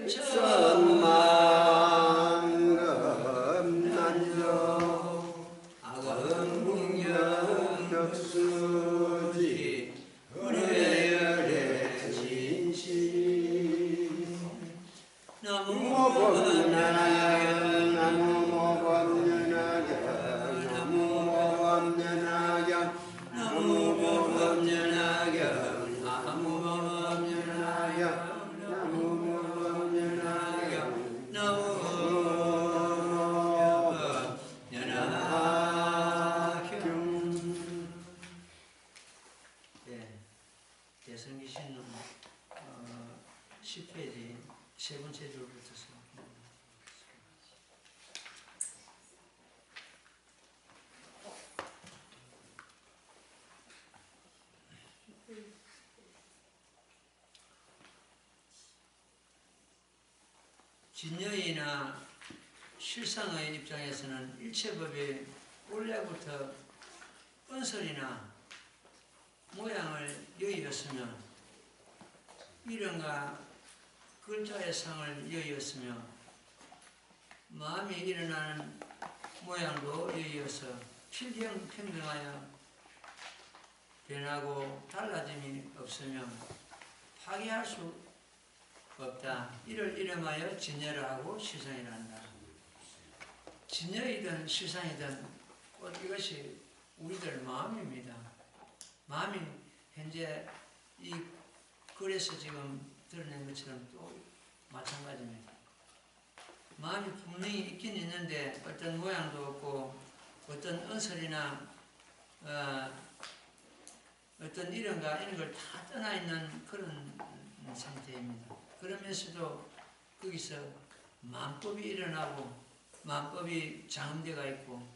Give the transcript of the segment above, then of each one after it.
천만금난저 아금궁년 벽수지 은혜열의 진실 나무 법륜하여 나무 법륜하여 나무 법륜하여 나무 법륜하여 나무 법륜하여 나무 법륜하여 나무 법륜하여 대성기신론 10페이지 세 번째 줄부터 진여이나 실상의 입장에서는 일체법이 원래부터 언설이나 모양을 여의었으며 이름과 글자의 상을 여의었으며 마음이 일어나는 모양도 여의어서 필경평등하여 변하고 달라짐이 없으며 파괴할 수 없다. 이를 이름하여 진여라 하고 실상이라 한다. 진여이든 실상이든 곧 이것이 우리들 마음입니다. 마음이 현재 이 글에서 지금 드러낸 것처럼 또 마찬가지입니다. 마음이 분명히 있긴 있는데 어떤 모양도 없고 어떤 언설이나 어떤 이름과 이런 걸 다 떠나 있는 그런 상태입니다. 그러면서도 거기서 마음법이 일어나고 마음법이 장엄대가 있고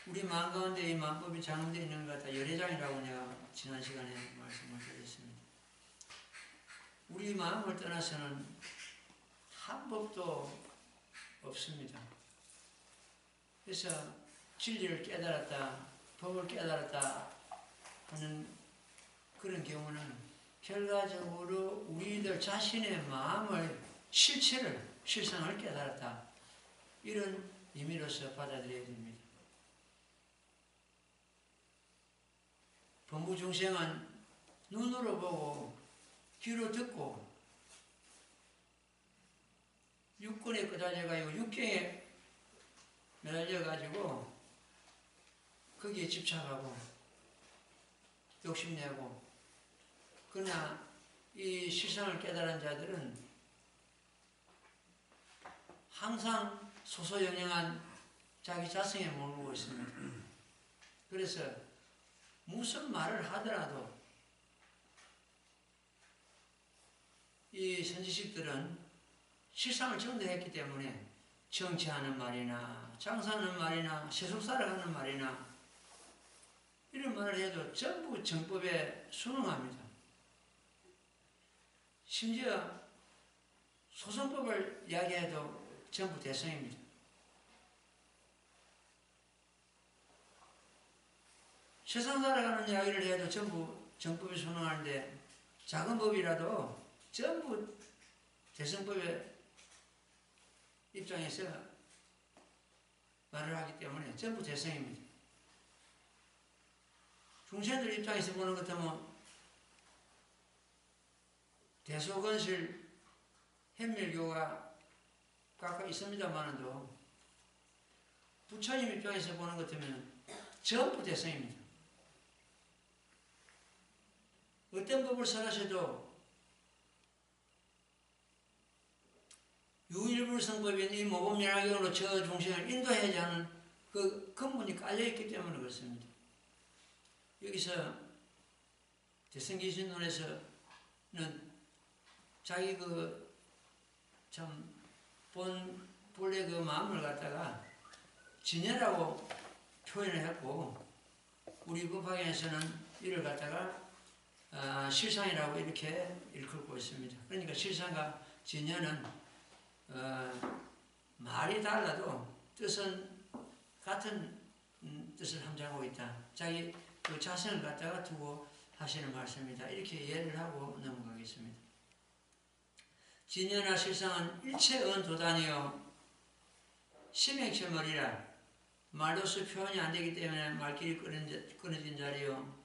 우리 마음 가운데 이 마음법이 장엄되어 있는 것 다 열애장이라고 내가 지난 시간에 말씀을 드렸습니다. 우리 마음을 떠나서는 한 법도 없습니다. 그래서 진리를 깨달았다, 법을 깨달았다 하는 그런 경우는 결과적으로 우리들 자신의 마음을 실체를, 실상을 깨달았다. 이런 의미로서 받아들여야 됩니다. 범부중생은 눈으로 보고 귀로 듣고 육군에 끄달려가지고 육경에 매달려가지고 거기에 집착하고 욕심내고 그러나 이 실상을 깨달은 자들은 항상 소소영영한 자기 자성에 머물고 있습니다. 그래서 무슨 말을 하더라도 이 선지식들은 실상을 정도했기 때문에 정치하는 말이나 장사하는 말이나 세속사를 하는 말이나 이런 말을 해도 전부 정법에 순응합니다. 심지어 소송법을 이야기해도 전부 대성입니다. 세상 살아가는 이야기를 해도 전부 정법에 순응하는데 작은 법이라도 전부 대성법의 입장에서 말을 하기 때문에 전부 대성입니다. 중생들 입장에서 보는 것 같으면 대소건실 현밀교가 각각 있습니다만도 부처님 입장에서 보는 것 같으면 전부 대성입니다. 어떤 법을 설하셔도 유일불성법인 이 모범연화경으로 저 중생을 인도해야지 하는 그 근본이 깔려있기 때문에 그렇습니다. 여기서 대성기신론에서는 자기 본래 그 마음을 갖다가 진여라고 표현을 했고 우리 법화에서는 이를 갖다가 실상이라고 이렇게 일컫고 있습니다. 그러니까 실상과 진여는 말이 달라도 뜻은 같은 뜻을 함장하고 있다. 자기 그 자신을 갖다가 두고 하시는 말씀이다. 이렇게 이해를 하고 넘어가겠습니다. 진여나 실상은 일체의 도단이요 심행체머리라. 말로서 표현이 안 되기 때문에 말길이 끊어진 자리요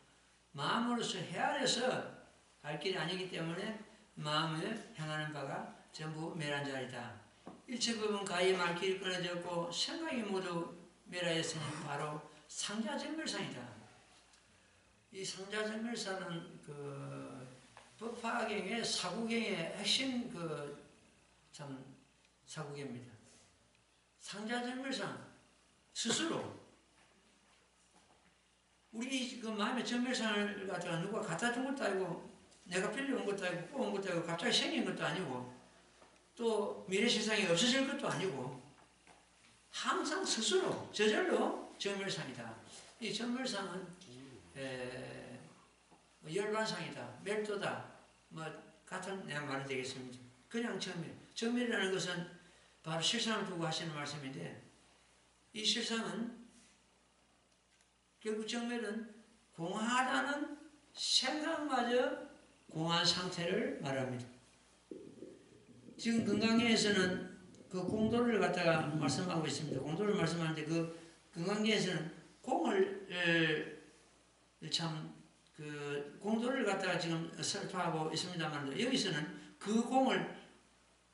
마음으로서 헤아려서 갈 길이 아니기 때문에 마음에 행하는 바가 전부 멸한 자리다. 일체법은 가히 말길이 끊어졌고 생각이 모두 멸하였으니 바로 상자정멸상이다. 이 상자정멸상은 법화경의 사구경의 핵심 참 사구경입니다. 상자정멸상 스스로 우리 마음의 정멸상을 갖다가 누가 갖다 준 것도 아니고 내가 빌려온 것도 아니고 뽑은 것도 아니고 갑자기 생긴 것도 아니고 또 미래세상이 없어질 것도 아니고 항상 스스로 저절로 정멸상이다. 이 정멸상은 열반상이다, 멸도다, 같은 말이 되겠습니다. 그냥 정멸이라는 것은 바로 실상을 두고 하시는 말씀인데 이 실상은 결국 정멸은 공하다는 생각마저 공한 상태를 말합니다. 지금 건강계에서는 그 공도를 갖다가 말씀하고 있습니다. 공도를 말씀하는데 그 건강계에서는 공을 공도를 갖다가 지금 설파하고 있습니다만 여기서는 그 공을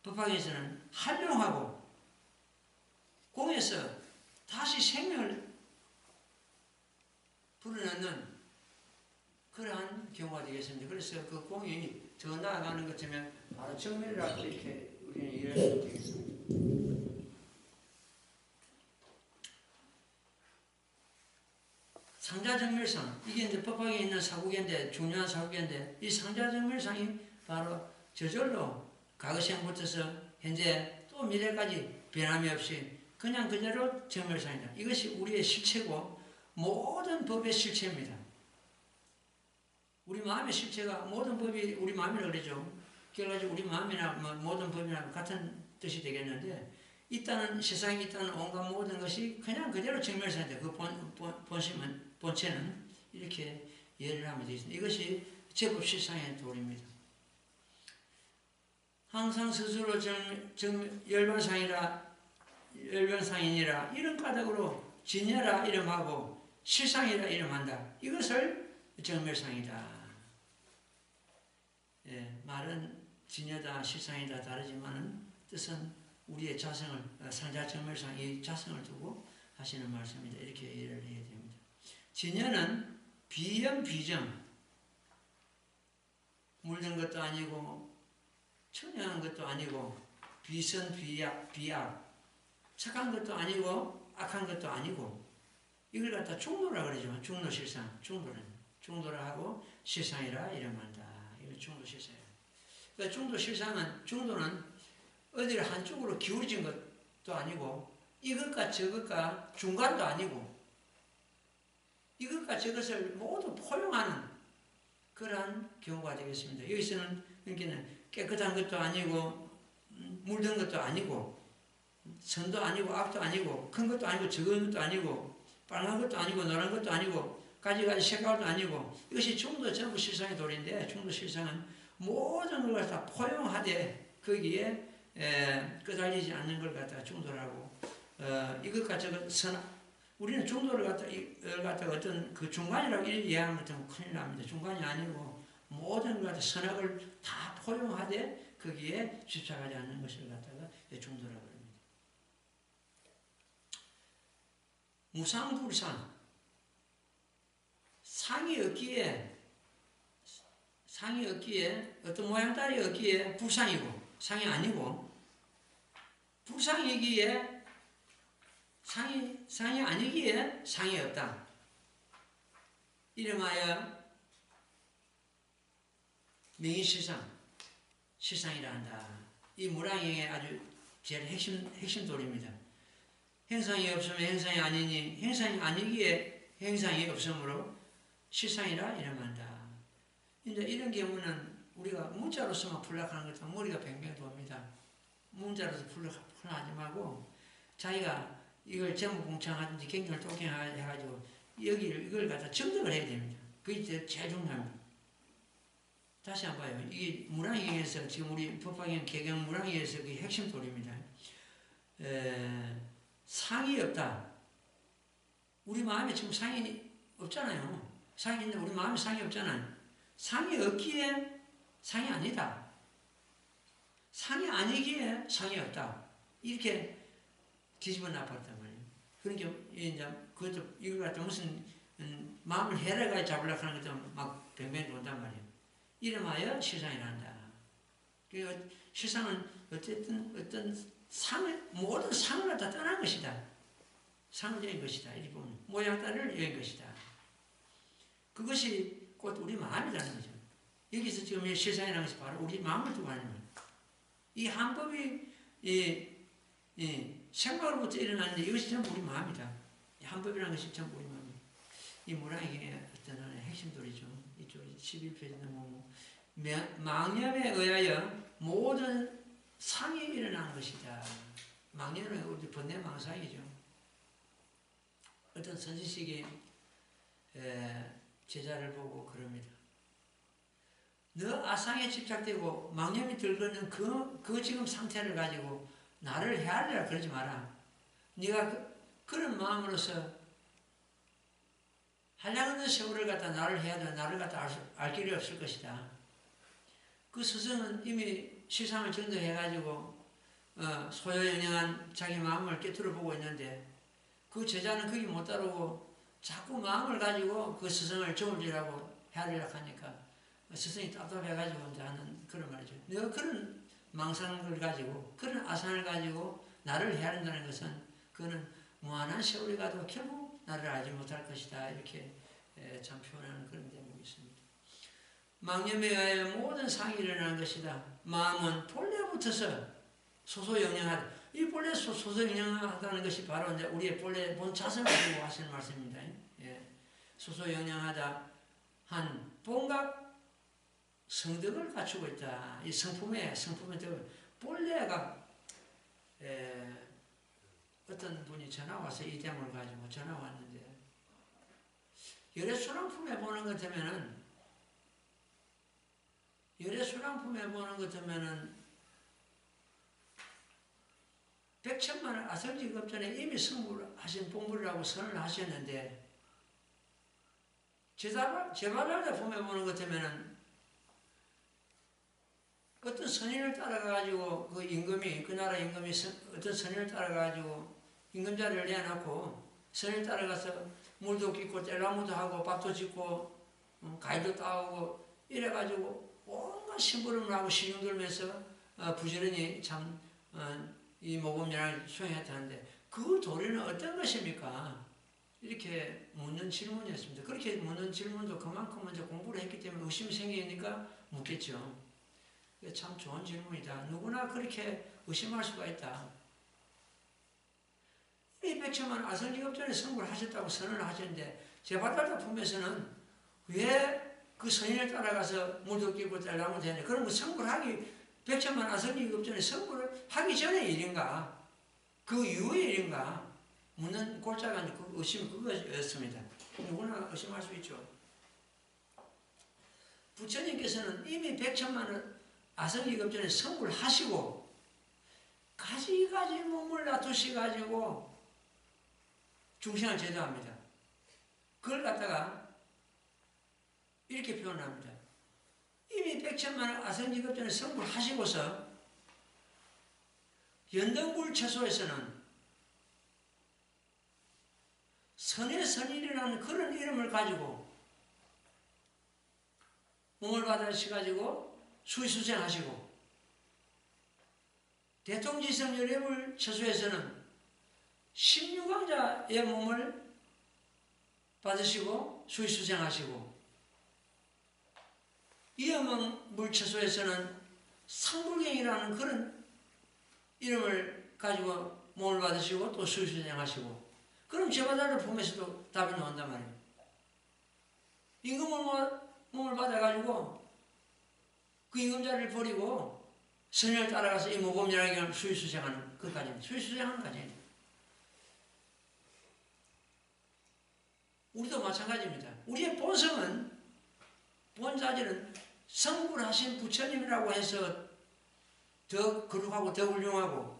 법학에서는 활용하고 공에서 다시 생명을 불어넣는 그러한 경우가 되겠습니다. 그래서 그 공이 더 나아가는 것처럼 바로 정멸이라고 이렇게 우리는 이해하면 되겠습니다. 상자정멸상, 이게 이제 법학에 있는 사구계인데, 중요한 사구계인데, 이 상자정멸상이 바로 저절로 과거생부터서 현재 또 미래까지 변함이 없이 그냥 그대로 정멸상이다. 이것이 우리의 실체고 모든 법의 실체입니다. 우리 마음의 실체가 모든 법이 우리 마음이라고 그러죠. 그래가지고 우리 마음이나 모든 법이나 같은 뜻이 되겠는데 있다는 세상에 있다는 온갖 모든 것이 그냥 그대로 정멸상이다. 그 본체는 이렇게 이해를 하면 되겠습니다. 이것이 제법 실상의 도리입니다. 항상 스스로 열반상이니라 이런 까닭으로 진여라 이름하고 실상이라 이름한다. 이것을 정멸상이다. 말은 진여다 실상이다 다르지만은 뜻은 우리의 자성을 상자정멸상 이 자성을 두고 하시는 말씀입니다. 이렇게 이해를 해야 됩니다. 진여는 비염 비정 물든 것도 아니고 청량한 것도 아니고 비선 비악 착한 것도 아니고 악한 것도 아니고 이걸 갖다 중도라 그러죠. 중도실상 중도라 하고 실상이라 이름한다. 이거 중도실상이에요. 그러니까 중도는 어디를 한쪽으로 기울어진 것도 아니고 이것과 저것과 중간도 아니고 이것과 저것을 모두 포용하는 그러한 경우가 되겠습니다. 여기서는 깨끗한 것도 아니고 물든 것도 아니고 선도 아니고 악도 아니고 큰 것도 아니고 적은 것도 아니고 빨간 것도 아니고 노란 것도 아니고 가지가지 색깔도 아니고 이것이 중도 전부 실상의 도리인데 중도 실상은 모든 걸 다 포용하되 거기에 끄달리지 않는 걸 갖다가 중도라고 이것과 저것 우리는 중도를 갖다가 어떤 그 중간이라고 이해하면 좀 큰일 납니다. 중간이 아니고 모든 것 선악을 다 포용하되 거기에 집착하지 않는 것을 갖다가 중도라고 합니다. 무상불상 상이 없기에 어떤 모양따리 없기에 불상이고 상이 아니고 불상이기에 상이 아니기에 상이 없다. 이름하여 명의실상 실상이라 한다. 이 무량행의 아주 제일 핵심 도리입니다. 행상이 없으면 행상이 아니니 행상이 아니기에 행상이 없으므로 실상이라 이름한다. 이제 이런 경우는 우리가 문자로서만 풀락하는 것은 머리가 뱅뱅 돕니다. 문자로서 풀락하지 말고 자기가 이걸 제목공창하든지 경전을 똑경해가지고 이걸 갖다 정득을 해야 됩니다. 그게 제일 중요합니다. 다시 한번 봐요. 이게 문항에서 지금 우리 법화경 개경 문항에서 그 핵심 도리입니다. 상이 없다. 우리 마음에 지금 상이 없잖아요. 상이 있는데 우리 마음에 상이 없잖아요. 상이 없기에 상이 아니다. 상이 아니기에 상이 없다. 이렇게 뒤집어 놔봤단 말이에요. 그러니까 이제 그것도 이걸 갖다 무슨 마음을 해라가 잡으려고 하는 것도 막 뱅뱅 돈단 말이에요. 이름하여 시상이란다. 그러니까 시상은 어떤 상을, 모든 상을 다 떠난 것이다. 상을 여인 것이다. 이렇게 보면 모양따를 여인 것이다. 그것이 곧 우리 마음이라는 거죠. 여기서 지금 시상이라는 것이 바로 우리 마음을 두고 하는 거예요. 이 한법이 생각으로부터 일어나는데 이것이 전부 우리 마음이다. 이 한법이라는 것이 전부 우리 마음이다. 이 문학의 어떤 하나의 핵심들이죠. 이쪽 11페이지 넘어오면 망념에 의하여 모든 상이 일어나는 것이다. 망념은 우리 번뇌망상이죠. 어떤 선지식이 제자를 보고 그럽니다. 너 아상에 집착되고 망념이 들거는 그 지금 상태를 가지고 나를 헤아리라 그러지 마라. 네가 그런 마음으로서 한량없는 세월을 갖다 나를 헤아려 나를 갖다 알 길이 없을 것이다. 그 스승은 이미 시상을 전도해가지고 소요연영한 자기 마음을 꿰뚫어 보고 있는데 그 제자는 거기 못 따르고 자꾸 마음을 가지고 그 스승을 저울질하고 헤아리려고 하니까 스승이 답답해가지고 이제 하는 그런 말이죠. 내가 그런 망상을 가지고 그런 아상을 가지고 나를 헤아린다는 것은 그거는 무한한 세월이 가도 결국 나를 알지 못할 것이다. 이렇게 참 표현하는 그런 대목이 있습니다. 망념에 의하여 모든 상이 일어나는 것이다. 마음은 본래부터서 소소영영하다. 이 본래 소소영영하다는 것이 바로 이제 우리의 본래 본 자성을 두고 하시는 말씀입니다. 예. 소소영영하다 한 본각 성덕을 갖추고 있다. 이 성품의 덕을 본래가 어떤 분이 전화 와서 이 대목을 가지고 전화 왔는데 열애순환품에 보는 것 같으면은 열애순환품에 보는 것 같으면은 백천만을 아설지급 전에 이미 성불하신 본불이라고 선언을 하셨는데 제발하다 품에 보는 것 같으면은 어떤 선인을 따라가지고 그 임금이 그 나라 임금이 어떤 선인을 따라가지고 임금자리를 내놓고 선인을 따라가서 물도 깃고 뗄나무도 하고 밥도 짓고 가위도 따오고 이래가지고 온갖 심부름을 하고 신용 들면서 부지런히 참 이 모범연을 수행했다는데 그 도리는 어떤 것입니까? 이렇게 묻는 질문이었습니다. 그렇게 묻는 질문도 그만큼 먼저 공부를 했기 때문에 의심이 생기니까 묻겠죠. 참 좋은 질문이다. 누구나 그렇게 의심할 수가 있다. 이 백천만 아성직업 전에 성불을 하셨다고 선언을 하셨는데 제바달다 품에서는 왜 그 선인을 따라가서 물도 끼고 뗄나무 되냐. 그럼 그 성불하기 백천만 아성직업 전에 성불을 하기 전의 일인가? 그 이후의 일인가? 묻는 골자가 그 의심이 그것이었습니다. 누구나 의심할 수 있죠. 부처님께서는 이미 백천만을 아성직업 전에 성불을 하시고 가지가지 몸을 놔두셔가지고 중생을 제도합니다. 그걸 갖다가 이렇게 표현합니다. 이미 백천만을 아성직업 전에 성불을 하시고서 연등굴 처소에서는 선의 선인이라는 그런 이름을 가지고 몸을 받으셔가지고 수의수생하시고 대통지성 열애물 처소에서는 16왕자의 몸을 받으시고 수의수생하시고 이어망 물처소에서는 상불경이라는 그런 이름을 가지고 몸을 받으시고 또 수의수생하시고 그럼 제바달을 품에서도 답이 나온단 말이에요. 임금을 몸을 받아가지고 그 임금자리를 버리고 선을 따라가서 이 모범연하게 수의수생하는 그까지입니다. 수의수생하는 까지입니다. 우리도 마찬가지입니다. 우리의 본성은 본자질은 성불하신 부처님이라고 해서 더 거룩하고 더 훌륭하고,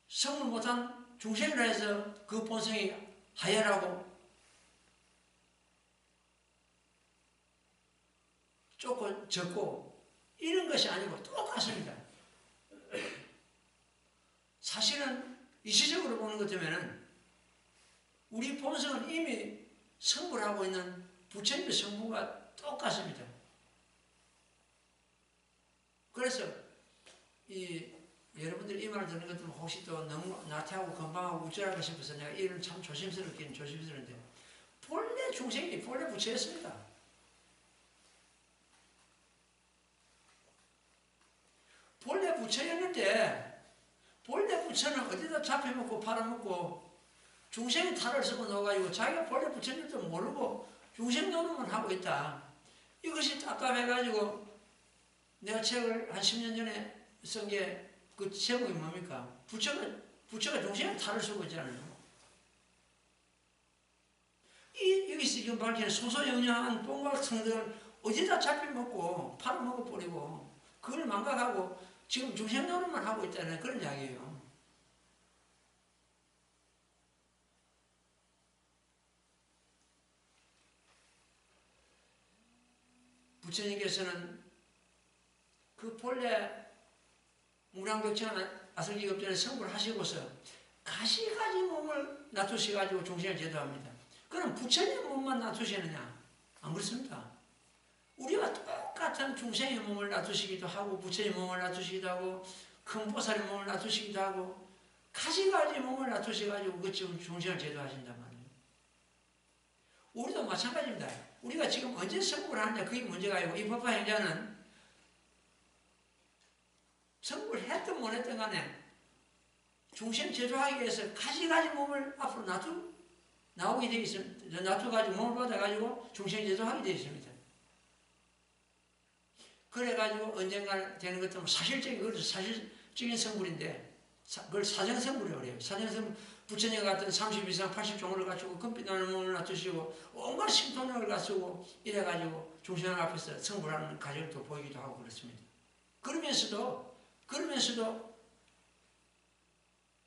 성불 못한 중생이라 해서 그 본성이 하열하고 조금 적고 이런 것이 아니고 똑같습니다. 사실은 이시적으로 보는 것 때문에는 우리 본성은 이미 성불하고 있는 부처님의 성부가 똑같습니다. 그래서 여러분들이 이 말을 듣는 것 때문에 혹시 또 너무 나태하고 건방하고 우쭐하고 싶어서 내가 이런 참 조심스럽긴 조심스러운데, 본래 중생이 본래 부처였습니다. 본래 부처였는데, 본래 부처는 어디다 잡혀먹고 팔아먹고 중생이 탈을 쓰고 넣어가지고 자기가 본래 부처님도 모르고 중생 노릇만 하고 있다. 이것이 답답해가지고 내가 책을 한 10년 전에 쓴 게 그 제목이 뭡니까? 부처가 중생의 탈을 쓰고 있잖아요. 여기서 지금 밝히는 소소영영한 똥과 성들을 어디다 잡혀먹고 팔아먹어버리고 그걸 망각하고 지금 중생 노릇만 하고 있다는 그런 이야기예요. 부처님께서는 그 본래 무량백천 아성지급전에 성불을 하시고서 가시가지 몸을 놔두셔가지고 중생을 제도합니다. 그럼 부처님 몸만 놔두시느냐? 안 그렇습니다. 우리가 똑같은 중생의 몸을 놔두시기도 하고 부처님 몸을 놔두시기도 하고 큰 보살의 몸을 놔두시기도 하고 가시가지 몸을 놔두셔가지고 그 중생을 제도하신단 말이에요. 우리도 마찬가지입니다. 우리가 지금 언제 성불을 하느냐 그게 문제가 아니고 이 법화 행자는 성불을 했든 못 했든 간에 중생 제조하기 위해서 가지가지 몸을 앞으로 나오게 되어 있습니다. 놔두가지고 몸을 받아가지고 중생 제조하게 되어 있습니다. 그래가지고 언젠가 되는 것도 사실적인 성불인데 그걸 사정성불이라고 해요. 사정성불, 부처님 같은 32상 80종을 갖추고 금빛 나는 몸을 놔두시고 온갖 신통력을 갖추고 이래가지고 중생 앞에서 성불하는 과정도 보이기도 하고 그렇습니다. 그러면서도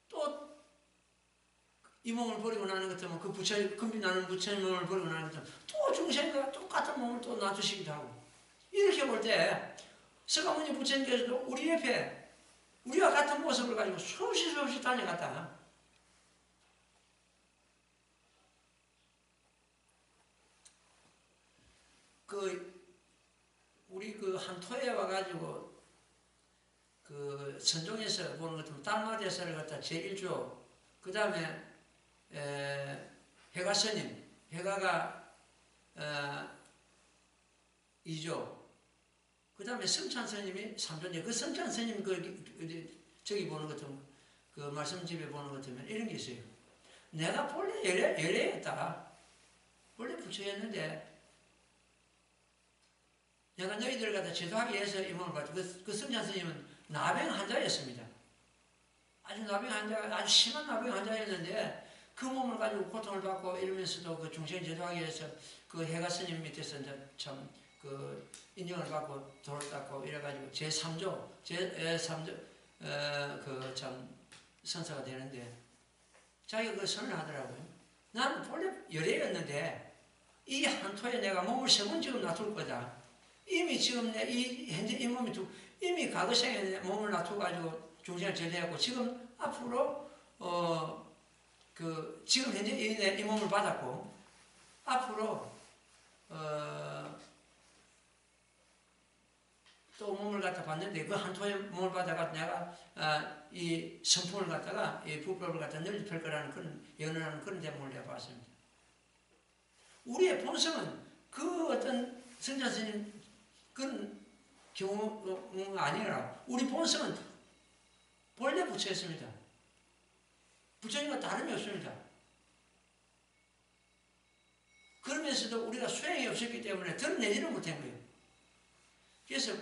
또 이 몸을 버리고 나는 것 때문에 그 금빛 나는 부처님 몸을 버리고 나는 것 때문에 또 중생과 똑같은 몸을 또 놔두시기도 하고 이렇게 볼 때 서가모니 부처님께서도 우리 옆에 우리와 같은 모습을 가지고 수없이 다녀갔다. 우리 한토에 와가지고 선종에서 보는 것 같으면 달마대사를 갖다 제1조, 그 다음에 해가스님, 해가가 2조, 그 다음에 성찬스님이 3조인데 그 성찬스님 저기 보는 것 같으면 그 말씀집에 보는 것 같으면 이런 게 있어요. 내가 본래 열애했다. 본래 부처였는데 내가 너희들 갖다 제도하기 위해서 이 몸을 받고 그 성찬스님은 나병 환자였습니다. 아주 나병 환자가 아주 심한 나병 환자였는데 그 몸을 가지고 고통을 받고 이러면서도 그 중생 제도하기 위해서 그 해가 스님 밑에서 이제 참 인정을 받고 도를 닦고 이래가지고 제3조 그 참 선사가 되는데 자기가 그 선을 하더라고요. 나는 본래 열애였는데 이 한토에 내가 몸을 3번 지금 놔둘 거다. 이미 지금 현재 이 몸이 이미 과거 생에 내 몸을 놔둬가지고 중생을 제대하고 지금 앞으로 지금 현재 이 몸을 받았고 앞으로 또 몸을 갖다 받는데 그 한토의 몸을 받아가 내가 이 성품을 갖다가 이 부법을 갖다 넓힐 거라는 그런 연언하는 그런 대목을 내가 봤습니다. 우리의 본성은 그 어떤 성자스님 그런 경우가 아니라 우리 본성은 본래 부처였습니다. 부처님과 다름이 없습니다. 그러면서도 우리가 수행이 없었기 때문에 드러내지를 못한 거예요. 그래서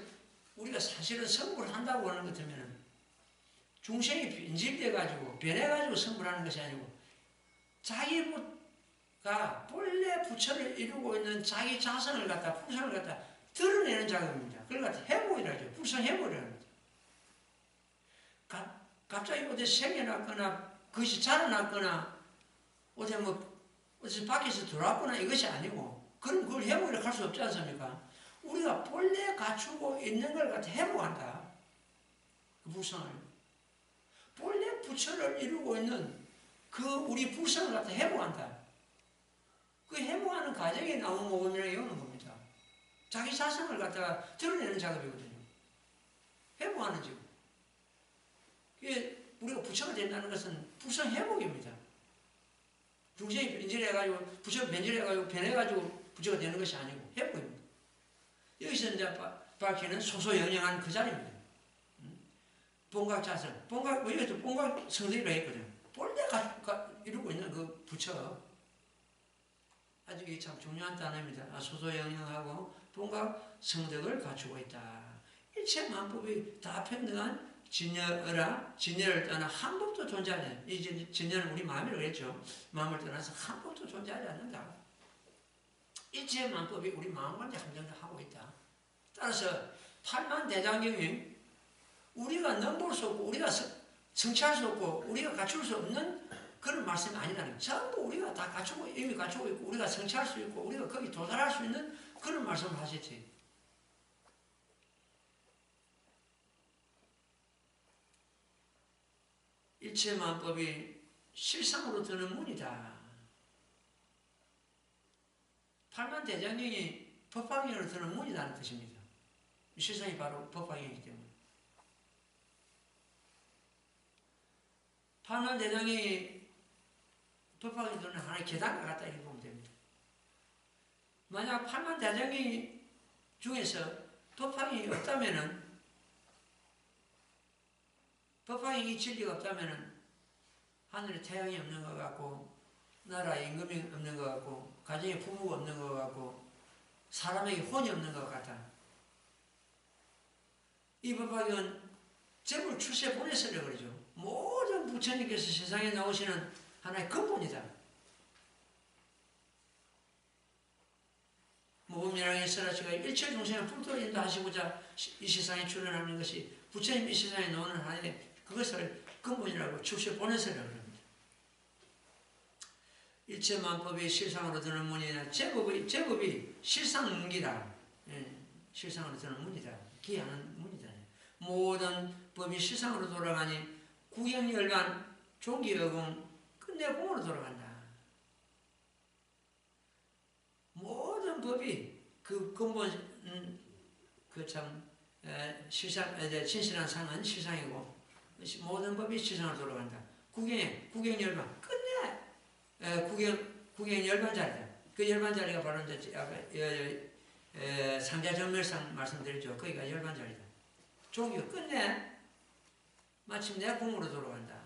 우리가 사실은 성불을 한다고 하는 것 같으면 중생이 변질돼가지고 변해가지고 성불하는 것이 아니고 자기가 본래 부처를 이루고 있는 자기 자성을 갖다 풍선을 갖다 드러내는 작업입니다. 그러니까 회복이라죠. 불성 회복이라는 거죠. 갑자기 어디 생겨났거나 그것이 자라났거나 어디 밖에서 들어왔거나 이것이 아니고 그럼 그걸 회복이라고 할 수 없지 않습니까? 우리가 본래 갖추고 있는 걸 갖다 회복한다. 그 불성을. 본래 부처를 이루고 있는 그 우리 불성을 갖다 회복한다. 그 회복하는 과정에 나온 모범이라고 이러는 겁니다. 자기 자성을 갖다가 드러내는 작업이거든요. 회복하는 작업. 우리가 부처가 된다는 것은 불성 회복입니다. 중생이 변질해가지고, 부처가 변질해가지고, 변해가지고 부처가 되는 것이 아니고, 회복입니다. 여기서 이제 밝히는 소소영영한 그 자리입니다. 본각자성. 여기서 본각 성덕이라고 했거든요. 본래 이루고 있는 그 부처. 아주 이게 참 중요한 단어입니다. 소소영영하고 본각 성덕을 갖추고 있다. 일체 만법이 다 평등한 진여를 떠나 한 법도 존재하지 않는다. 이 진여는 우리 마음이라고 했죠. 마음을 떠나서 한 법도 존재하지 않는다. 일체 만법이 우리 마음과 함정하고 있다. 따라서 팔만대장경이 우리가 넘볼 수 없고 우리가 성취할 수 없고 우리가 갖출 수 없는 그런 말씀이 아니라는 거예요. 전부 우리가 다 이미 갖추고 있고 우리가 성취할 수 있고 우리가 거기 도달할 수 있는 그런 말씀을 하셨지. 일체만법이 실상으로 드는 문이다. 팔만대장경이 법화경으로 드는 문이라는 뜻입니다. 실상이 바로 법화경이기 때문에. 팔만대장경이 법화경이 드는 하나의 계단과 같다 이렇게 보면 됩니다. 만약 팔만대장경 중에서 법화경이 없다면은 법화경이 진리가 없다면 하늘에 태양이 없는 것 같고 나라에 임금이 없는 것 같고 가정에 부모가 없는 것 같고 사람에게 혼이 없는 것 같다. 이 법화경은 제물 출세 보내서라 그러죠. 모든 부처님께서 세상에 나오시는 하나의 근본이다. 모범연왕의 설하시가 일체 중생을 불도로 인도하시고자 이 세상에 출현하는 것이 부처님 이 세상에 나오는 하나의 그것을 근본이라고 출세 보내서라 그럽니다. 일체 만법이 실상으로 드는 문이나 제법이 실상문기다. 실상으로 드는 문이다. 기하는 문이다. 모든 법이 실상으로 돌아가니 구경열반 종기여공 끝내 공으로 돌아간다. 모든 법이 그 근본 진실한 상은 실상이고 모든 법이 실상으로 돌아간다. 구경열반 끝내 구경열반자리다. 그 열반자리가 바로 이제 아까 상자전멸상 말씀드렸죠. 거기가 열반자리다. 종기가 끝내 마침내 공으로 돌아간다.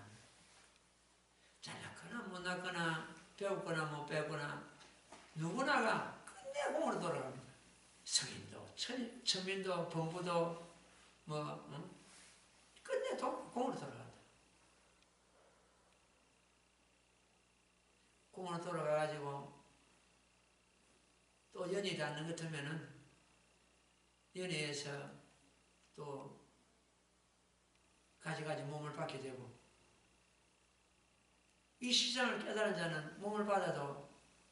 잘났거나 못났거나 배웠거나 못 배웠거나 누구나가 끝내 공으로 돌아갑니다. 성인도 천민도 범부도 끝내 공으로 돌아간다. 공으로 돌아가가지고 또 연이 닿는 것 같으면은 연애에서 또 가지가지 몸을 받게 되고 이 시장을 깨달은 자는 몸을 받아도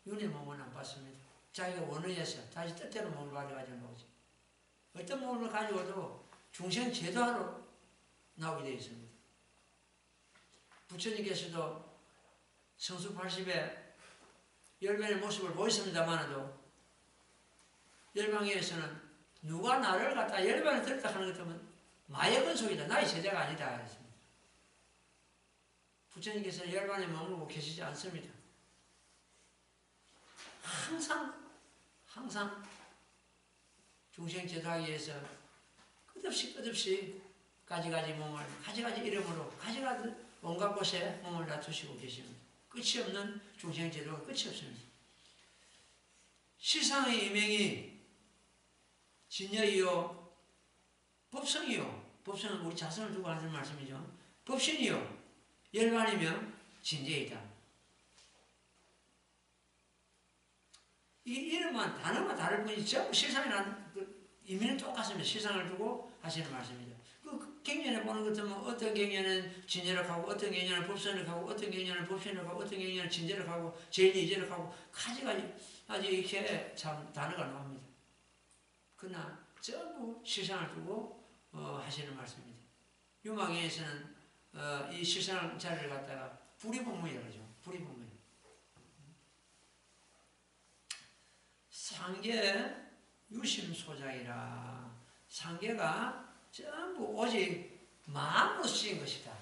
윤의 몸은 안 받습니다. 자기가 원의해서 다시 뜻대로 몸을 받아가지고 나오지. 어떤 몸을 가지고도 중생 제도하러 나오게 되어 있습니다. 부처님께서도 성수 80에 열반의 모습을 보였습니다만도 열방에서는 누가 나를 갖다 열반을 들었다 하는 것 같으면 마약은 속이다. 나의 제자가 아니다. 했습니다. 부처님께서 열반에 머물고 계시지 않습니다. 항상 중생 제도하기 위해서 끝없이 가지가지 몸을 가지가지 이름으로 가지가지 온갖 곳에 몸을 놔두시고 계십니다. 끝이 없는 중생 제도가 끝이 없습니다. 시상의 이명이 진여이요 법성이요. 법성은 우리 자성을 두고 하는 말씀이죠. 법신이요 열반이며 진제이다. 이 이름만 단어만 다를 뿐이지 전부 실상이라는 의미는 똑같습니다. 시상을 두고 하시는 말씀입니다. 그 경연에 보는 것도 뭐 어떤 경연은 진제력하고 어떤 경연은 법선력하고 어떤 경연은 법신력하고 어떤 경연은 진제력하고 제일이제력하고 가지가지 아주 이렇게 참 단어가 나옵니다. 그러나 전부 시상을 두고 하시는 말씀입니다. 유망에서는 이 시상 자리를 갖다가 불이복무이라고 그러죠. 불이복무. 상계 유심소장이라. 상계가 전부 오직 마음으로 쓰인 것이다.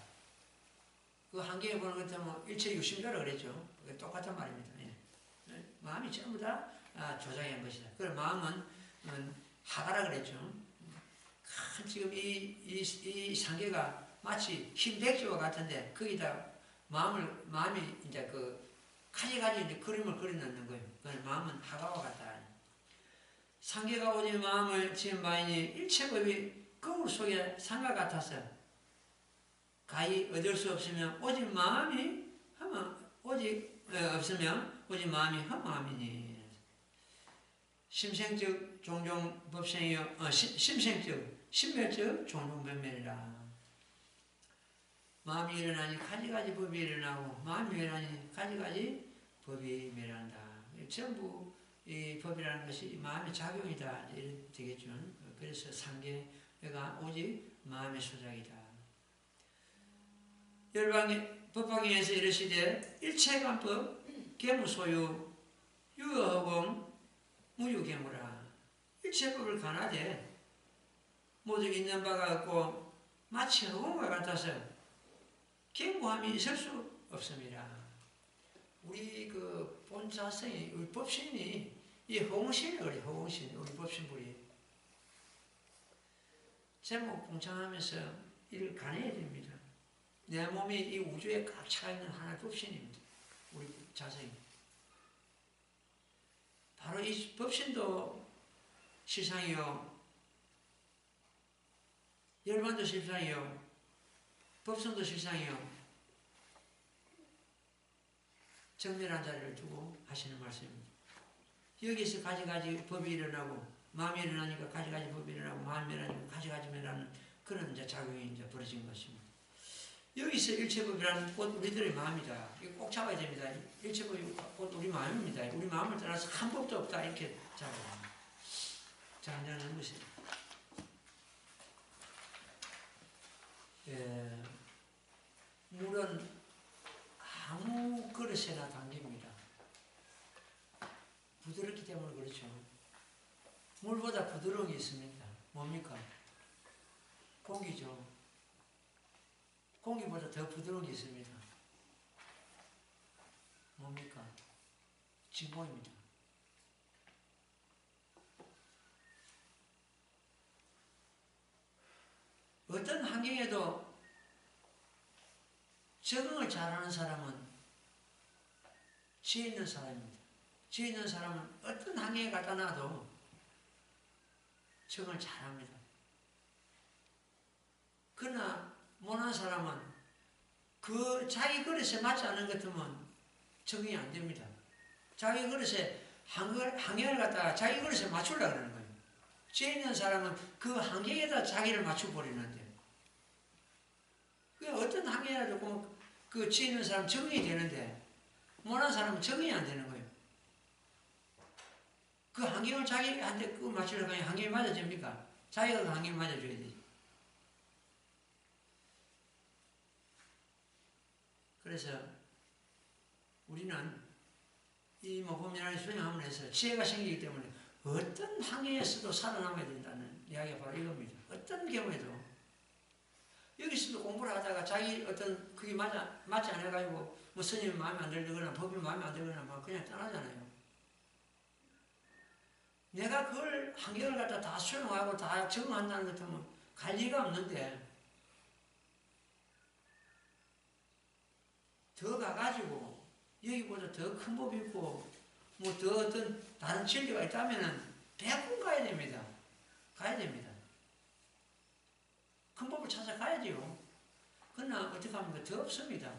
그 한계에 보는 것 때문에 일체 유심조라고 그랬죠. 똑같은 말입니다. 예. 마음이 전부 다 조작한 것이다. 그 마음은 하가라 그랬죠. 지금 이 상계가 마치 흰 백지와 같은데 거기다 마음이 이제 가지가지 이제 그림을 그려놓는 거예요. 마음은 하가와 같다. 상계가 오직 마음을 지은 바이니 일체법이 거울 속에 상과 같아서 가히 얻을 수 없으면 오직 마음이 없으면 오직 마음이 험함이니. 심생적 종종 법생이요 심생적 신멸적 종종 변멸이라. 마음이 일어나니 가지가지 법이 일어나고 마음이 일어나니 가지가지 법이 멸한다. 전부 이 법이라는 것이 마음의 작용이다. 이렇게 되겠죠. 그래서 상계가 오직 마음의 소작이다. 법화경에서 이르시되 일체관법 계무소유 유효허공 무유계무라. 일체법을 가나되 모두 있는 바가 없고 마치 허공과 같아서 계무함이 있을 수 없습니다. 우리 본자성이 우리 법신이 이 허공신이 그래. 허공신 우리 법신불이 제목 봉창하면서 이를 가내야 됩니다. 내 몸이 이 우주에 꽉 차 있는 하나의 법신입니다. 우리 자성이. 바로 이 법신도 실상이요. 열반도 실상이요. 법성도 실상이요. 정밀한 자리를 두고 하시는 말씀입니다. 여기서 가지가지 법이 일어나고 마음이 일어나니까 가지가지 법이 일어나고 마음이 일어나니까 가지가지 일어나는 그런 이제 작용이 이제 벌어진 것입니다. 여기서 일체법이라는 곧 우리들의 마음이다. 이거 꼭 잡아야 됩니다. 일체법이 곧 우리 마음입니다. 우리 마음을 떠나서 한 법도 없다. 이렇게 잡아야 됩니다. 잔잔한 것입니다. 물은 아무 그릇에나 담깁니다. 부드럽기 때문에 그렇죠. 물보다 부드러운 게 있습니까? 뭡니까? 공기죠. 공기보다 더 부드러운 게 있습니다. 뭡니까? 진공입니다. 어떤 환경에도 적응을 잘하는 사람은 지혜 있는 사람입니다. 지혜 있는 사람은 어떤 환경에 갖다 놔도 적응을 잘합니다. 그러나 못난 사람은 자기 그릇에 맞지 않는 것 같으면 적응이 안 됩니다. 자기 그릇에 환경을 갖다가 자기 그릇에 맞추려고 그러는 거예요. 지혜 있는 사람은 그 환경에다 자기를 맞춰버리는데 어떤 환경이라도 그 지혜 있는 사람 적응이 되는데 못난 사람은 적응이 안 되는 거예요. 그 환경을 자기한테 맞추려고 하면 환경이 맞아집니까? 자기가 그 환경을 맞아줘야 되지. 그래서 우리는 이 법문을 수행함으로 해서 지혜가 생기기 때문에 어떤 환경에서도 살아남아야 된다는 이야기가 바로 이겁니다. 어떤 경우에도 여기서도 공부를 하다가 자기 어떤 그게 맞지 않아가지고 뭐 스님이 마음에 안 들거나 법이 마음에 안 들거나 막 그냥 떠나잖아요. 내가 그걸 환경을 갖다 다 수용하고 다 적응한다는 것 같으면 갈 리가 없는데 더 가가지고 여기보다 더 큰 법이 있고 뭐 더 어떤 다른 진리가 있다면은 100번 가야 됩니다. 가야 됩니다. 큰 법을 찾아가야지요. 그러나 어떻게 합니까? 더 없습니다.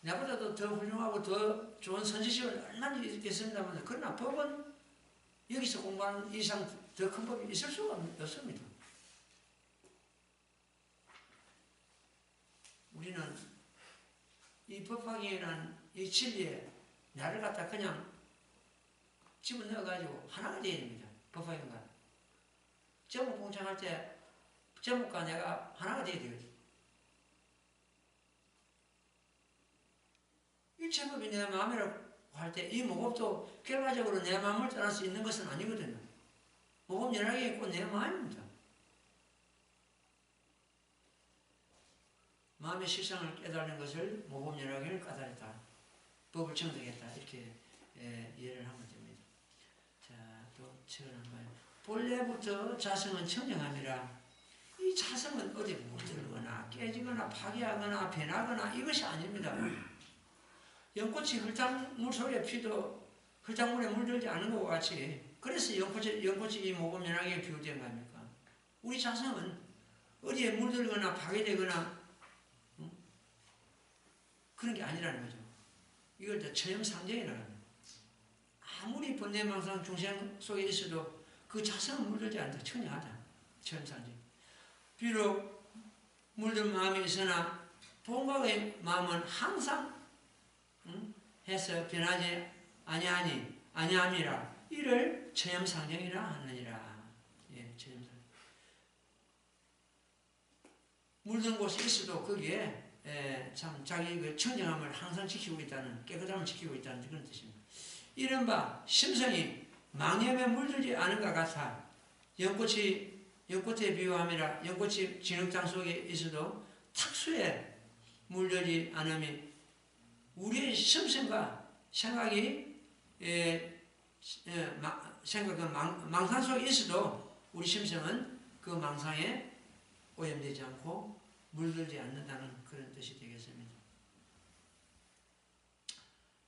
나보다도 더 훌륭하고 더 좋은 선지식을 얼마나 있겠습니다만 그러나 법은 여기서 공부하는 이상 더 큰 법이 있을 수가 없습니다. 우리는 이 법화경이라는 이 진리에 나를 갖다 그냥 집어넣어가지고 하나가 되어야 됩니다. 법화경과 제목 공창할 때 제목과 내가 하나가 되어야 되거든. 일체법이 내 마음이라고 할 때 이 모법도 결과적으로 내 마음을 떠날 수 있는 것은 아니거든요. 모법 연락이 있고 내 마음입니다. 마음의 실상을 깨달는 것을 모법 연락을 까다렸다. 법을 정득했다. 이렇게 이해를 하면 됩니다. 자, 또 책을 한번 봐요. 본래부터 자성은 청정함이라. 이 자성은 어디 물들거나 깨지거나 파괴하거나 변하거나 이것이 아닙니다. 연꽃이 흙탕물 속에 피도 흙탕물에 물들지 않은 것과 같이 그래서 연꽃이 이 모범 연락에 비유된 거 아닙니까? 우리 자성은 어디에 물들거나 파괴되거나 그런 게 아니라는 거죠. 이걸 더 처형상정이라는 거예요. 아무리 번뇌망상 중생 속에 있어도 그 자성은 물들지 않다. 청량하다. 처형상정. 비록 물든 마음이 있으나 본각의 마음은 항상 해서 변하지 아니함이라 이를 처형상정이라 하느니라. 예, 처형상정. 물든 곳에 있어도 거기에 참 자기 그 청정함을 항상 지키고 있다는, 깨끗함을 지키고 있다는 그런 뜻입니다. 이른바 심성이 망념에 물들지 않은 것 같아 연꽃에 비유함이라. 연꽃이 진흙탕 속에 있어도 탁수에 물들지 않음이 우리의 심성과 생각이 생각은 망상 속에 있어도 우리 심성은 그 망상에 오염되지 않고 물들지 않는다는 그런 뜻이 되겠습니다.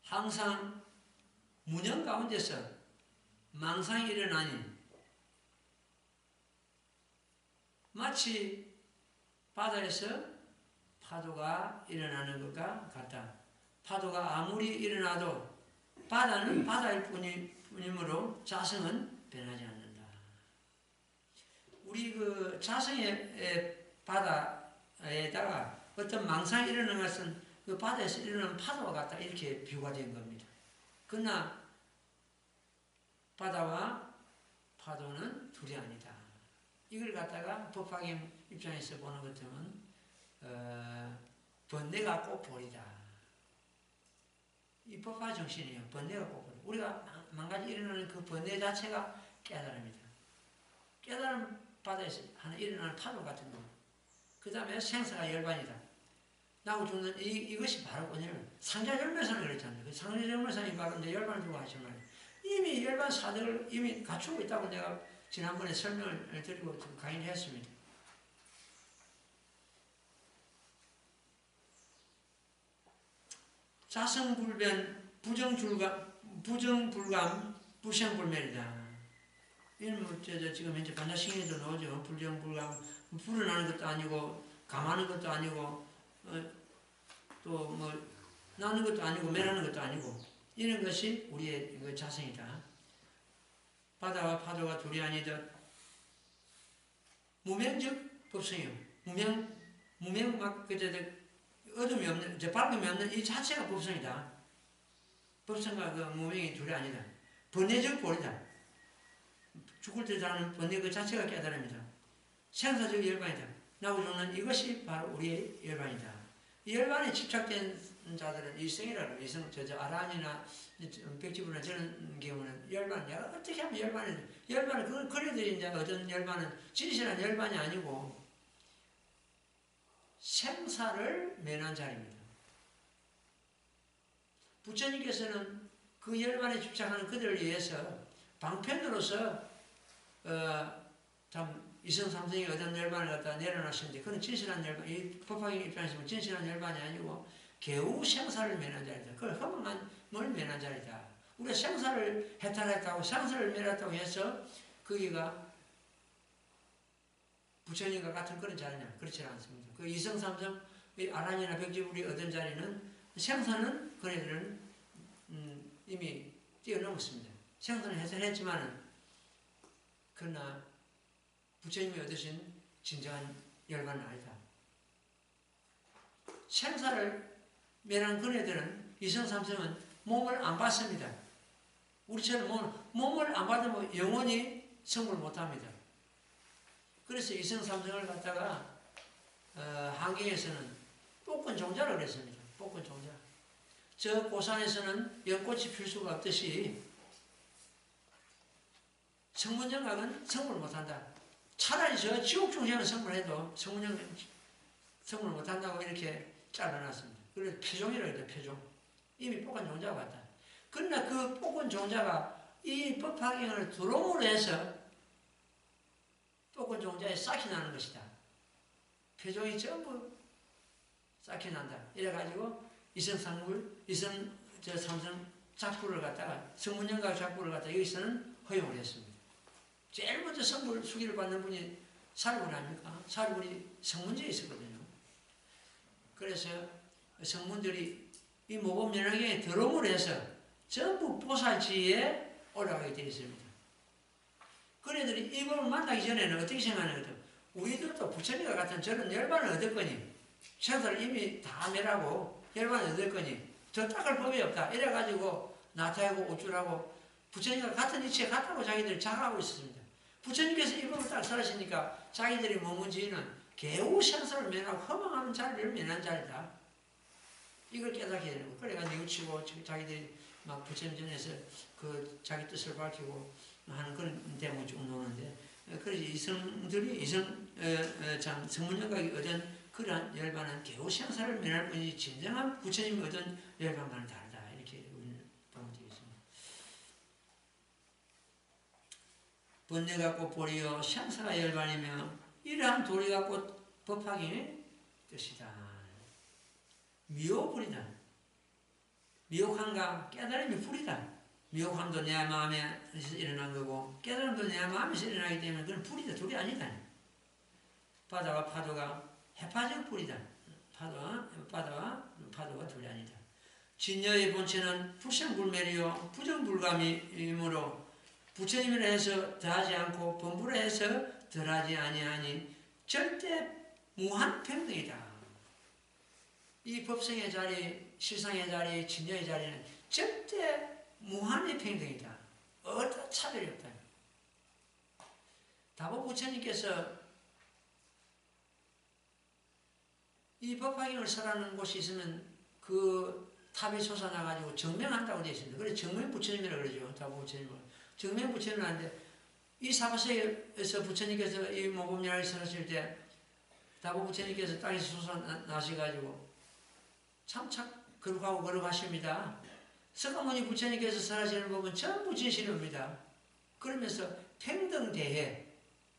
항상 문영 가운데서 망상이 일어나니 마치 바다에서 파도가 일어나는 것과 같다. 파도가 아무리 일어나도 바다는 바다일 뿐이므로 자성은 변하지 않는다. 우리 그 자성의 바다에다가 어떤 망상이 일어나는 것은 그 바다에서 일어나는 파도와 같다. 이렇게 비유가 된 겁니다. 그러나 바다와 파도는 둘이 아니다. 이걸 갖다가 법화경 입장에서 보는 것 같으면 번뇌가 꼭 보리다. 이 법화 정신이에요. 번뇌가 꼭 보리. 우리가 만가지 일어나는 그 번뇌 자체가 깨달음이다. 깨달음 바다에서 하나 일어나는 파도 같은 거. 그 다음에 생사가 열반이다. 나고 죽는 이것이 바로 뭐냐면 상자열매사는 그랬잖아요. 그 상자열매사는 바로 이제 열반을 두고 하신 말이에요. 이미 열반 사득을 이미 갖추고 있다고 내가 지난번에 설명을 드리고 강의를 했습니다. 자성불변, 부정불감, 불생불멸이다. 이는 뭐 지금 현재 반자신경에도 나오죠. 불정불감, 불어나는 것도 아니고 감하는 것도 아니고 또 뭐 나는 것도 아니고 멸하는 것도 아니고 이런 것이 우리의 자성이다. 바다와 파도가 둘이 아니듯 무명적 법성이요. 무명 막 그저 어둠이 없는, 밝음이 없는 이 자체가 법성이다. 법성과 그 무명이 둘이 아니다. 번뇌적 본이다. 죽을 때 자는 번뇌 그 자체가 깨달음이다. 생사적 열반이다. 나고 죽는 이것이 바로 우리의 열반이다. 이 열반에 집착된 자들은 일성이라고, 일성, 아란이나 백지부나 저런 경우는 열반, 내가 어떻게 하면 열반을, 그걸 그래들이 이제 얻은 열반은 진실한 열반이 아니고 생사를 면한 자리입니다. 부처님께서는 그 열반에 집착하는 그들을 위해서 방편으로서 참 이성삼성이 얻은 열반을 갖다 내려놨는데 그건 진실한 열반, 이 법화경 입장에서 보면 진실한 열반이 아니고 개우 생사를 면한 자리다. 그걸 허망한 뭘 면한 자리다. 우리가 생사를 해탈했다고 생사를 면했다고 해서 거기가 부처님과 같은 그런 자리냐? 그렇지 않습니다. 그 이성삼성, 아란이나 백지불이 얻은 자리는 생사는 그네들은 이미 뛰어넘었습니다. 생사는 해설했지만은 그러나 부처님이 얻으신 진정한 열반은 아니다. 생사를 멸한 그네들은 이성삼성은 몸을 안 받습니다. 우리처럼 몸을 안 받으면 영원히 성불 못합니다. 그래서 이성삼성을 갖다가 한경에서는 뽀끈종자라고 그랬습니다. 뽀끈종자. 저 고산에서는 연꽃이 필 수가 없듯이 성문정각은 성불 못한다. 차라리 저 지옥중생은 성불해도 성문정각은 성불 못한다고 이렇게 잘라놨습니다. 그래서 표종이라고 해요. 표종. 이미 뽀끈종자가 왔다. 그러나 그 뽀끈종자가 이 법화경을 두롱으로 해서 뽀끈종자에 싹이 나는 것이다. 표종이 전부 싹이 난다. 이래가지고 이성삼불, 삼성 작부를 갖다가 성문정각 작부를 갖다가 여기서는 허용을 했습니다. 제일 먼저 성불 수기를 받는 분이 사르분 아닙니까? 사르분이 성문제에 있었거든요. 그래서 성문들이 이 모범연화경에 들어옴으로 해서 전부 보살지에 올라가게 되어 있습니다. 그네들이 이 법을 만나기 전에는 어떻게 생각하거든? 우리들도 부처님과 같은 저런 열반을 얻을 거니, 생사를 이미 다 멸하고 열반을 얻을 거니, 저 닦을 법이 없다. 이래가지고 나타하고 우쭐하고 부처님과 같은 이치에 같다고 자기들이 자각하고 있었습니다. 부처님께서 이 법을 딱 설하시니까 자기들이 머문 지위는 개우 생사를 면하고 허망하는 자리를 면한 자리다. 이걸 깨닫게 되는 거. 그래가 뉘우치고 자기들이 막 부처님 전에서 그 자기 뜻을 밝히고 하는 그런 대목이 쭉 나오는데, 그래서 이성들이 성문정각이 얻은 그러한 열반은 개우 생사를 면할 뿐이지 진정한 부처님이 얻은 열반과는 다르다. 이렇게 우리는 보면 되겠습니다. 번뇌 갖고 보리여 생사가 열반이며 이러한 도리 갖고 법하기 뜻이다. 미혹불이다. 미혹한가? 깨달음이 불이다. 미혹함도 내 마음에서 일어난 거고 깨달음도 내 마음에서 일어나기 때문에 그건 불이다. 둘이 아니다. 바다와 파도가 해파적 불이다. 바다와 파도가 둘이 아니다. 진여의 본체는 불생불멸이요 부정불감이므로 부처님이라 해서 더하지 않고 범부라 해서 덜하지 아니하니 절대 무한평등이다. 이 법성의 자리, 실상의 자리, 진여의 자리는 절대 무한의 평등이다. 어떤 차별이 없다. 다보 부처님께서 이 법화경을 설하는 곳이 있으면 그 탑이 솟아나가지고 정명한다고 되어 있습니다. 그래서 정명 부처님이라고 그러죠. 다보 부처님은. 정명 부처님은 하는데 이 사바세에서 부처님께서 이 모범연화를 설하실 때 다보 부처님께서 땅에서 솟아나셔가지고 참착 거룩하고 거룩하십니다. 석가모니 부처님께서 설하시는 법은 전부 진실입니다. 그러면서 평등대해,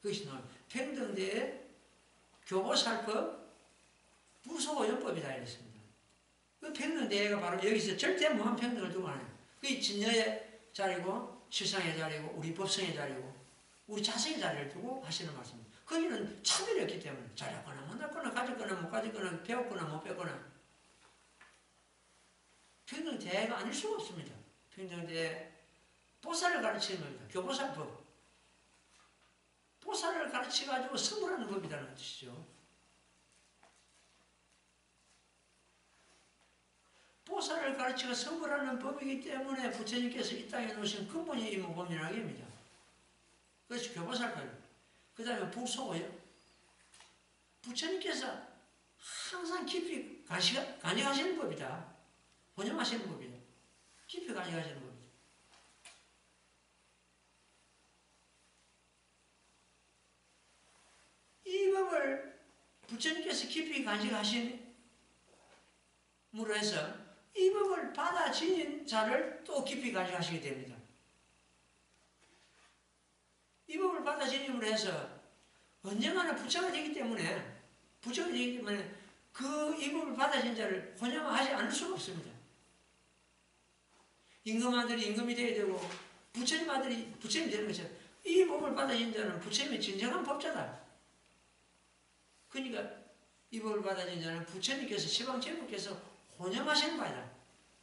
그것이 나와요. 평등대해 교보살법 부소오연법이다 이랬습니다. 그 평등대해가 바로 여기서 절대 무한평등을 두고 하는 그게 진여의 자리고 실상의 자리고 우리 법성의 자리고 우리 자성의 자리를 두고 하시는 말씀입니다. 거기는 차별이 없기 때문에 잘했거나 못했거나 가졌거나 못 가졌거나 배웠거나 못 배웠거나 평등대해가 아닐 수가 없습니다. 평등대해 보살을 가르치는 겁니다. 교보살법. 보살을 가르쳐가지고 성불하는 법이라는 뜻이죠. 보살을 가르치고 성불하는 법이기 때문에 부처님께서 이 땅에 놓으신 근본이 이 모범연화경입니다. 그것이 교보살법. 그 다음에 불소고요. 부처님께서 항상 깊이 간직하시는 법이다. 본영하시는 법이다. 깊이 간직하시는 법이다. 이 법을 부처님께서 깊이 간직하심으로 해서 이 법을 받아 지닌 자를 또 깊이 간직하시게 됩니다. 이 법을 받아 지님으로 해서 언젠가는 부처가 되기 때문에 이 법을 받아진 자를 혼양하지 않을 수가 없습니다. 임금 아들이 임금이 되어야 되고 부처님 아들이 부처님이 되는 것처럼 이 법을 받아진 자는 부처님의 진정한 법자다. 그러니까 이 법을 받아진 자는 부처님께서 시방제국께서 혼양하시는 바이다.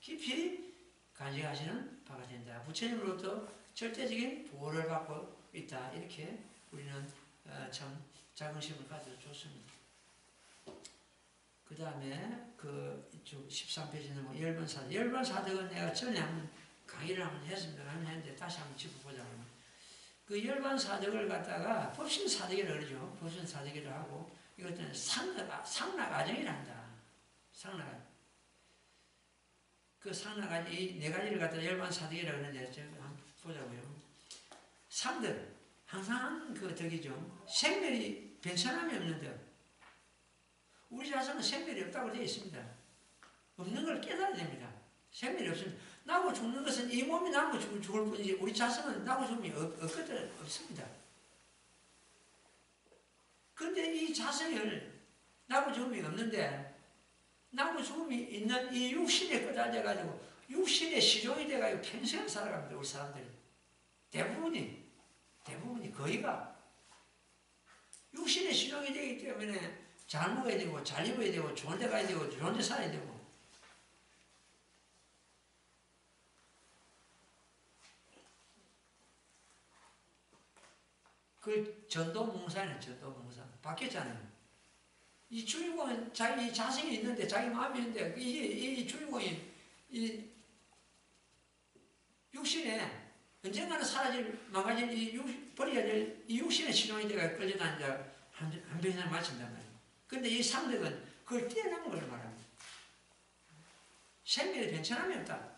깊이 간직하시는 바가 된다. 부처님으로부터 절대적인 보호를 받고 있다. 이렇게 우리는 참 자긍심을 가져도 좋습니다. 그 다음에 그 13페이지는 뭐 열반사득. 열반사득은 내가 전에 한번 강의를 한번 했는데 다시 한번 짚어보자면 그 열반사득을 갖다가 법신사득이라고 그러죠. 법신사득이라고 하고 이것들은 상락아정이란다. 상락아정. 그 상락아정 이 네 가지를 갖다가 열반사득이라고 그러는데 제가 한번 보자고요. 상들 항상 그 덕이죠. 생멸이 변천함이 없는 덕. 우리 자손은 생멸이 없다고 되어 있습니다. 없는 걸 깨달아야 됩니다. 생멸이 없습니다. 나고 죽는 것은 이 몸이 나고 죽을 뿐이지 우리 자손은 나고 죽음이 없습니다. 그런데 이 자성을 나고 죽음이 없는데 나고 죽음이 있는 이 육신에 끄달려가지고 육신의 시종이 돼가지고 평생을 살아갑니다. 우리 사람들이. 대부분이 거의가 육신의 시종이 되기 때문에 잘 먹어야 되고 잘 입어야 되고 좋은 데 가야 되고 좋은 데 살아야 되고 그 전도몽사는 전도몽사 바뀌었잖아요. 이 주인공은 자기 자신이 있는데 자기 마음이 있는데 이 주인공이 이 육신에 언젠가는 망가질 버려야 될 이 육신의 시종이 돼가 끌려다니자 한 병이나 마친단 말이에요. 근데 이 상덕은 그걸 뛰어넘은 걸 말합니다. 생명에 변천함이 없다.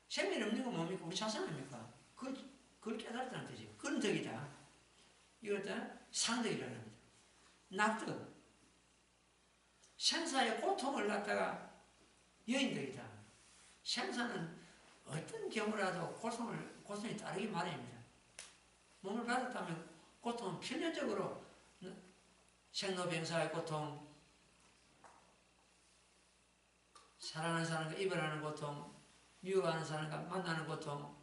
생명이 없는 건 뭡니까? 우리 자성 아닙니까? 그걸 깨달았다는 뜻이에요. 그런 덕이다. 이걸 다 상덕이라는 겁니다. 낙덕. 생사의 고통을 갖다가 여인덕이다. 생사는 어떤 경우라도 고통이 따르기 마련입니다. 몸을 받았다면 고통은 필연적으로 생로병사의 고통, 사랑하는 사람과 이별하는 고통, 미워하는 사람과 만나는 고통,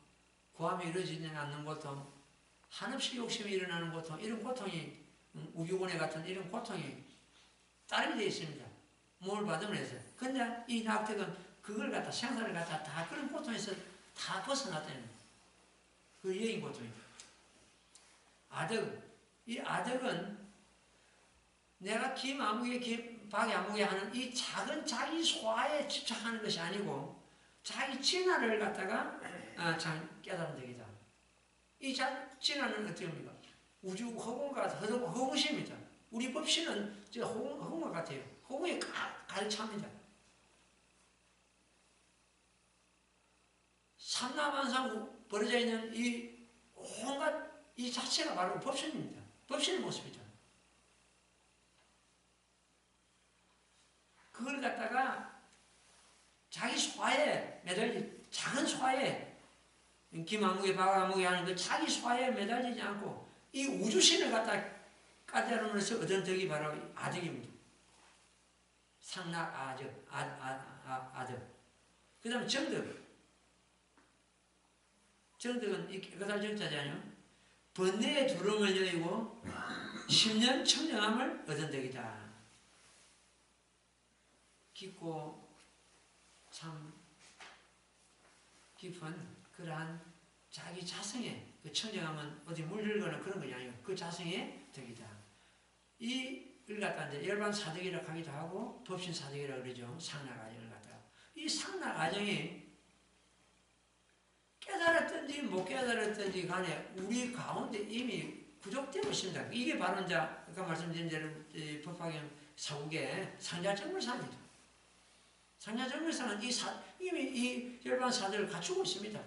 구함이 이루어지지 않는 고통, 한없이 욕심이 일어나는 고통, 이런 고통이 우유고뇌 같은 이런 고통이 따르게 되어 있습니다. 몸을 받으면서. 근데 이 낙덕은 그걸 갖다 생사를 갖다 다 그런 고통에서 다 벗어났다는 거예요. 그 여인 고통입니다. 아덕. 이 아덕은 내가 김아무개, 박아무개 하는 이 작은 자기 소화에 집착하는 것이 아니고 자기 진화를 갖다가 참 깨달은 덕이다. 이 진화는 어떻게 합니까? 우주 허공과 허공심입니다. 우리 법신은 허공과 같아요. 허공에 가득 찹니다. 삼라만상 벌어져 있는 이 온갖 이 자체가 바로 법신입니다. 법신의 모습이죠. 그걸 갖다가 자기 소화에 매달리, 작은 소화에, 김아무개, 박아무개 하는 그 자기 소화에 매달리지 않고 이 우주신을 갖다 까다로우면서 얻은 덕이 바로 아덕입니다. 상락 아덕. 그 다음에 정덕. 정덕은 이 깨끗할 정자잖아요. 번뇌의 두려움을 여의고 10년 청정함을 얻은 덕이다. 깊고 참 깊은 그러한 자기 자성의 그 청정함은 어디 물들거나 그런 것이 아니고 그 자성의 덕이다. 이를 갖다 이제 열반사덕이라고 하기도 하고 법신사덕이라고 그러죠. 상락아정을 갖다가. 이 상락아정이 깨달았든지 못 깨달았든지 간에 우리 가운데 이미 구족되고 있습니다. 이게 바로 이제 아까 말씀드린 대로 법화경 사국의 상자정물사입니다. 상자정물사는 이미 이 열반사들을 갖추고 있습니다.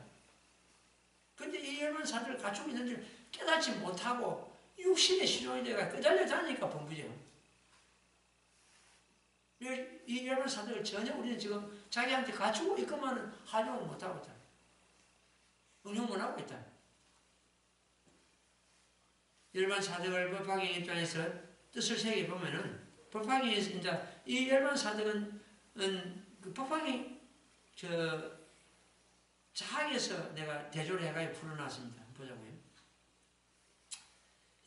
그런데 이 열반사들을 갖추고 있는데 깨닫지 못하고 육신의 시종이 되가 끄달려 다니니까 범부죠. 이 열반사들을 전혀 우리는 지금 자기한테 갖추고 있건만은 활용을 못하고 있다. 응용 못하고 있다. 열반사덕을 법화경 입장에서 뜻을 새겨보면은 법화경에서 이제 이 열반사덕은 그 법화경 자학에서 내가 대조를 해가지고 풀어놨습니다. 보자고요.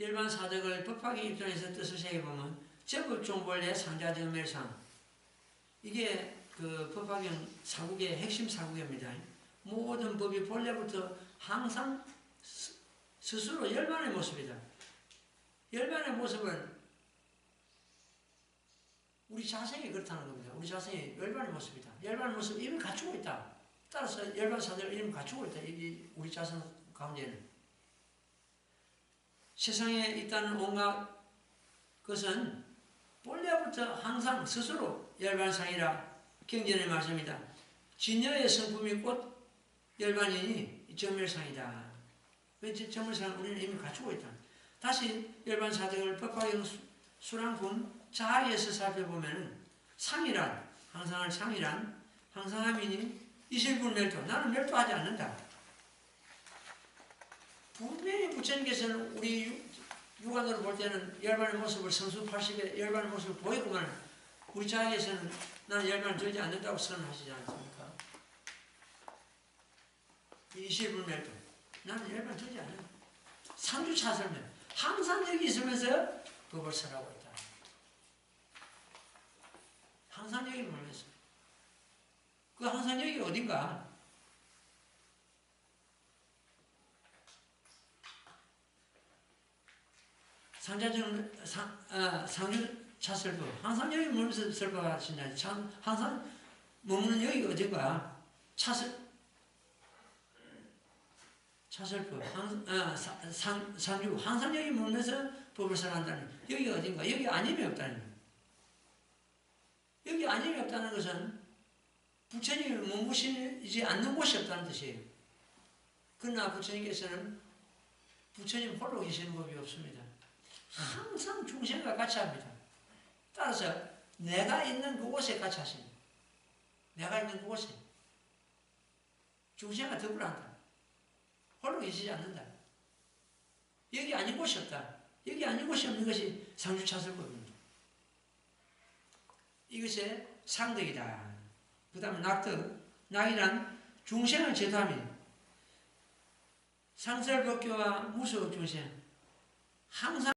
열반사덕을 법화경 입장에서 뜻을 새겨보면 적법종본래 상자정멸상 이게 그 법화경 사국의 핵심 사국입니다. 모든 법이 본래부터 항상 스스로 열반의 모습이다. 열반의 모습은 우리 자성이 그렇다는 겁니다. 우리 자성이 열반의 모습이다. 열반의 모습 이미 갖추고 있다. 따라서 열반 사대를 이미 갖추고 있다. 이 우리 자성 가운데는. 세상에 있다는 온갖 것은 본래부터 항상 스스로 열반상이라 경전의 말씀이다. 진여의 성품이 곧 열반이니 정멸상이다. 왜 정멸상을 우리는 이미 갖추고 있다. 다시 열반사등을 법화경 수랑군 자하에서 살펴보면 상이란 항상할 상이란 항상함이니 이실불멸도 나는 멸도하지 않는다. 분명히 부처님께서는 우리 육안으로 볼 때는 열반의 모습을 성수 80의 열반의 모습을 보이고만 우리 자에게서는 나는 열반을 들지 않는다고 선언하시지 않습니까? 이실불멸도 나는 열반을 들지 않는다. 상주차설면 항상 여기 있으면서 법을 설하고 있다. 항상 여기 몰면서 그 항상 여기 어딘가 상주 차설도 항상 여기 머물면서 설법하신다. 항상 머무는 여기 어딘가 차설법 상주 항상 여기 머물면서 법을 설한다는 여기 어딘가 여기 아님이 없다는 거예요. 여기 아님이 없다는 것은 부처님이 머무시지 않는 곳이 없다는 뜻이에요. 그러나 부처님께서는 부처님 홀로 계시는 법이 없습니다. 항상 중생과 같이 합니다. 따라서 내가 있는 그곳에 같이 하십니다. 내가 있는 그곳에 중생과 더불어 한다. 홀로 계시지 않는다. 여기 아닌 곳이 없다. 여기 아닌 곳이 없는 것이 상주차설법입니다. 이것이 상덕이다. 그 다음에 낙덕. 낙이란 중생을 제도하며 상설법교와 무수업 중생 항상